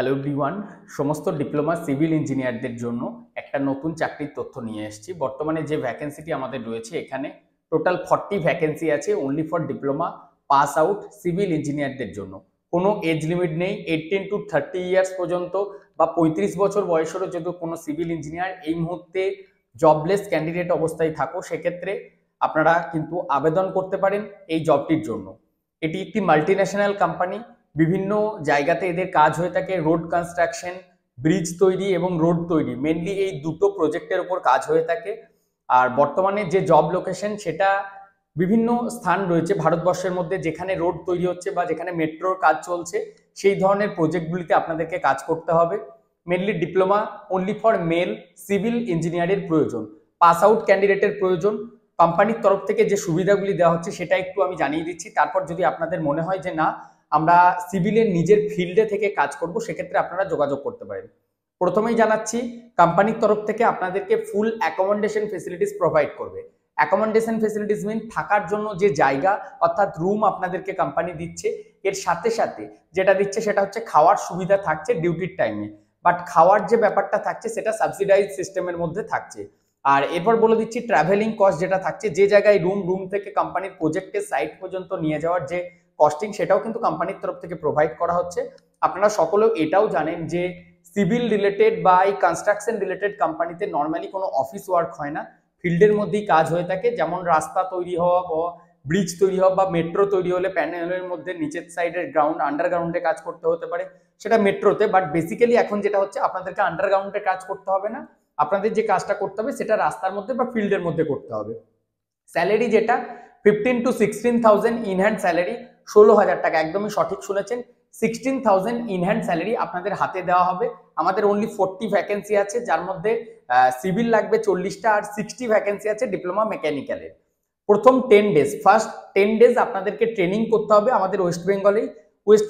Hello everyone, সমস্ত diploma civil ইঞ্জিনিয়ারদের জন্য একটা নতুন চাকরির তথ্য নিয়ে এসেছি। বর্তমানে যে ভ্যাকেন্সিটি আমাদের রয়েছে এখানে টোটাল 40 ভ্যাকেন্সি আছে only for diploma pass out civil ইঞ্জিনিয়ারদের জন্য। কোনো এজ লিমিট নেই, 18 টু 30 ইয়ার্স পর্যন্ত বা 35 বছর বয়সেরও যদি কোনো সিভিল ইঞ্জিনিয়ার এই মুহূর্তে জবলেস ক্যান্ডিডেট অবস্থায় থাকো সেক্ষেত্রে আপনারা কিন্তু আবেদন করতে পারেন এই জবটির জন্য। এটি একটি মাল্টিন্যাশনাল কোম্পানি, বিভিন্ন জায়গাতে এদের কাজ হয়ে থাকে রোড কনস্ট্রাকশন, ব্রিজ তৈরি এবং রোড তৈরি, মেনলি এই দুটো প্রজেক্টের উপর কাজ হয়ে থাকে। আর বর্তমানে যে জব লোকেশন সেটা বিভিন্ন স্থান রয়েছে ভারতবর্ষের মধ্যে, যেখানে রোড তৈরি হচ্ছে বা যেখানে মেট্রোর কাজ চলছে সেই ধরনের প্রজেক্টগুলিতে আপনাদেরকে কাজ করতে হবে। Mainly diploma only for male civil ইঞ্জিনিয়ারের প্রয়োজন, পাস আউট ক্যান্ডিডেটের প্রয়োজন। কোম্পানির তরফ থেকে যে সুবিধাগুলি দেওয়া হচ্ছে সেটা একটু আমি জানিয়ে দিচ্ছি, তারপর যদি আপনাদের মনে হয় যে না আমরা সিভিলের নিজের ফিল্ডে থেকে কাজ করব সেক্ষেত্রে আপনারা যোগাযোগ করতে পারেন। প্রথমেই জানাচ্ছি কোম্পানির তরফ থেকে আপনাদেরকে ফুল অ্যাকোমোডেশন ফেসিলিটিস প্রোভাইড করবে। অ্যাকোমোডেশন ফেসিলিটিস মিন থাকার জন্য যে জায়গা অর্থাৎ রুম আপনাদেরকে কোম্পানি দিচ্ছে, এর সাথে সাথে যেটা দিচ্ছে সেটা হচ্ছে খাওয়ার সুবিধা থাকছে ডিউটির টাইমে, বাট খাওয়ার যে ব্যাপারটা থাকছে সেটা সাবসিডাইজ সিস্টেমের মধ্যে থাকছে। আর এরপর বলে দিচ্ছি ট্রাভেলিং কস্ট যেটা থাকছে, যে জায়গায় রুম থেকে কোম্পানির প্রজেক্টের সাইট পর্যন্ত নিয়ে যাওয়ার যে কস্টিং সেটাও কিন্তু কোম্পানির তরফ থেকে প্রোভাইড করা হচ্ছে। আপনারা সকলেও এটাও জানেন যে সিভিল রিলেটেড বা এই কনস্ট্রাকশন রিলেটেড কোম্পানিতে নর্মালি কোনো অফিস ওয়ার্ক হয় না, ফিল্ডের মধ্যেই কাজ হয়ে থাকে। যেমন রাস্তা তৈরি হওয়া বা ব্রিজ তৈরি হওয়া বা মেট্রো তৈরি হলে প্যানেলের মধ্যে নিচের সাইডের গ্রাউন্ড আন্ডারগ্রাউন্ডে কাজ করতে হতে পারে, সেটা মেট্রোতে। বাট বেসিক্যালি এখন যেটা হচ্ছে আপনাদেরকে আন্ডারগ্রাউন্ডে কাজ করতে হবে না, আপনাদের যে কাজটা করতে হবে সেটা রাস্তার মধ্যে বা ফিল্ডের মধ্যে করতে হবে। স্যালারি যেটা 15 to 16,000 ইন হ্যান্ড স্যালারি, 16,000 টাকা, একদমই সঠিক শুনেছেন, 16,000 ইন হ্যান্ড স্যালারি আপনাদের হাতে দেওয়া হবে। আমাদের অনলি 40 ভ্যাকেন্সি আছে, যার মধ্যে সিভিল লাগবে 40টা আর 60 ভ্যাকেন্সি আছে ডিপ্লোমা মেকানিক্যালের। প্রথম 10 ডেজ, ফার্স্ট 10 ডেজ আপনাদেরকে ট্রেনিং করতে হবে আমাদের ওয়েস্ট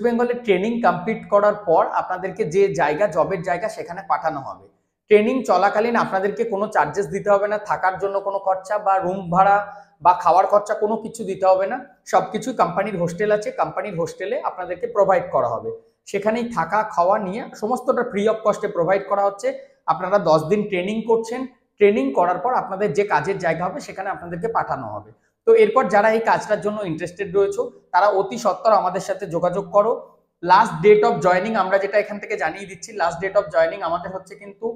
বেঙ্গলে ট্রেনিং কমপ্লিট করার পর আপনাদেরকে যে জায়গা জবের জায়গা সেখানে পাঠানো হবে। ট্রেনিং চলাকালীন আপনাদেরকে কোনো চার্জেস দিতে হবে না, থাকার জন্য কোনো খরচা বা রুম ভাড়া বা খাওয়ার খরচা কোনো কিছু দিতে হবে না, সবকিছু কোম্পানির হোস্টেল আছে, কোম্পানির হোস্টেলে আপনাদেরকে প্রোভাইড করা হবে। সেখানেই থাকা খাওয়া নিয়ে সমস্তটা ফ্রি অফ কস্টে প্রোভাইড করা হচ্ছে। আপনারা 10 দিন ট্রেনিং করছেন, ট্রেনিং করার পর আপনাদের যে কাজের জায়গা হবে সেখানে আপনাদেরকে পাঠানো হবে। তো এরপর যারা এই কাজটার জন্য ইন্টারেস্টেড রয়েছে তারা অতি সত্বর আমাদের সাথে যোগাযোগ করো। লাস্ট ডেট অফ জয়নিং আমরা যেটা এখান থেকে জানিয়ে দিচ্ছি, লাস্ট ডেট অফ জয়নিং আমাদের হচ্ছে কিন্তু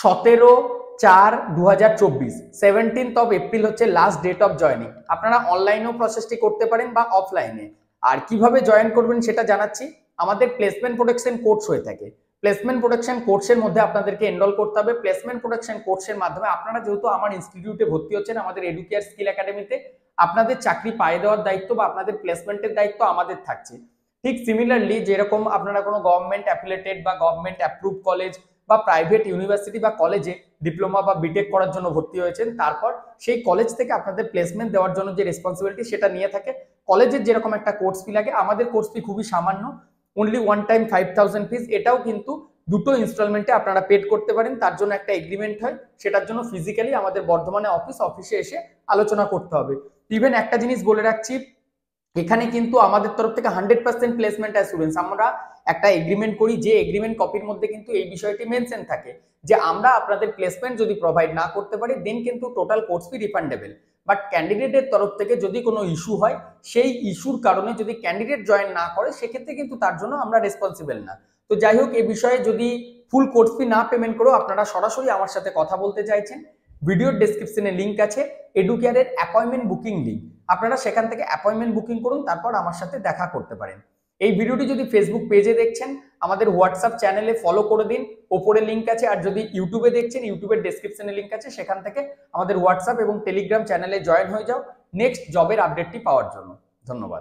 17/4/2024, 17th of April হচ্ছে লাস্ট ডেট অফ জয়নিং। আপনারা অনলাইনেও প্রসেসটি করতে পারেন বা অফলাইনে। আর কিভাবে জয়েন করবেন সেটা জানাচ্ছি। আমাদের প্লেসমেন্ট প্রোটেকশন কোর্স হয়ে থাকে, প্লেসমেন্ট প্রোটেকশন কোর্সের মধ্যে আপনাদেরকে এনরোল করতে হবে। প্লেসমেন্ট প্রোটেকশন কোর্সের মাধ্যমে আপনারা যেহেতু আমার ইনস্টিটিউটে ভর্তি হচ্ছেন আমাদের এডুকেয়ার স্কিল একাডেমিতে, আপনাদের চাকরি পাইয়ে দেওয়ার দায়িত্ব বা আপনাদের প্লেসমেন্টের দায়িত্ব আমাদের থাকছে। ঠিক সিমিলারলি যেরকম আপনারা কোনো গভর্নমেন্ট অ্যাফিলিয়েটেড বা গভর্নমেন্ট অ্যাপ্রুভ কলেজ বা প্রাইভেট ইউনিভার্সিটি বা কলেজে ডিপ্লোমা বা বিটেক করার জন্য ভর্তি হয়েছেন, তারপর সেই কলেজ থেকে আপনাদের প্লেসমেন্ট দেওয়ার জন্য যে রেসপন্সিবিলিটি সেটা নিয়ে থাকে। কলেজের যেরকম একটা কোর্স ফি লাগে, আমাদের কোর্স ফি খুবই সামান্য, অনলি ওয়ান টাইম 5,000 ফিস। এটাও কিন্তু দুটো ইনস্টলমেন্টে আপনারা পেড করতে পারেন, তার জন্য একটা এগ্রিমেন্ট হয়, সেটার জন্য ফিজিক্যালি আমাদের বর্ধমানে অফিসে এসে আলোচনা করতে হবে। ইভেন একটা জিনিস বলে রাখছি, এখানে কিন্তু আমাদের তরফ থেকে 100% প্লেসমেন্ট অ্যাসুরেন্স আমরা একটা এগ্রিমেন্ট করি, যে এগ্রিমেন্ট কপির মধ্যে কিন্তু এই বিষয়টি মেনশন থাকে যে আমরা আপনাদের প্লেসমেন্ট যদি প্রোভাইড না করতে পারি দেন কিন্তু total course fee refundable. But ক্যান্ডিডেটের তরফ থেকে যদি কোনো ইস্যু হয়, সেই ইস্যুর কারণে যদি ক্যান্ডিডেট জয়েন না করে সেক্ষেত্রে কিন্তু তার জন্য আমরা রেসপন্সিবল না। তো যাই হোক, এই বিষয়ে যদি ফুল কোর্স ফি না পেমেন্ট করেও আপনারা সরাসরি আমার সাথে কথা বলতে চাইছেন, ভিডিওর ডেসক্রিপশনে লিঙ্ক আছে এডুকেয়ারের অ্যাপয়েন্টমেন্ট বুকিং লিঙ্ক, আপনারা সেখান থেকে অ্যাপয়েন্টমেন্ট বুকিং করুন, তারপর আমার সাথে দেখা করতে পারেন। এই ভিডিওটি যদি ফেসবুক পেজে দেখছেন আমাদের হোয়াটসঅ্যাপ চ্যানেলে ফলো করে দিন, ওপরে লিঙ্ক আছে। আর যদি ইউটিউবে দেখছেন ইউটিউবের ডেসক্রিপশনে লিঙ্ক আছে, সেখান থেকে আমাদের হোয়াটসঅ্যাপ এবং টেলিগ্রাম চ্যানেলে জয়েন হয়ে যাও নেক্সট জবের আপডেটটি পাওয়ার জন্য। ধন্যবাদ।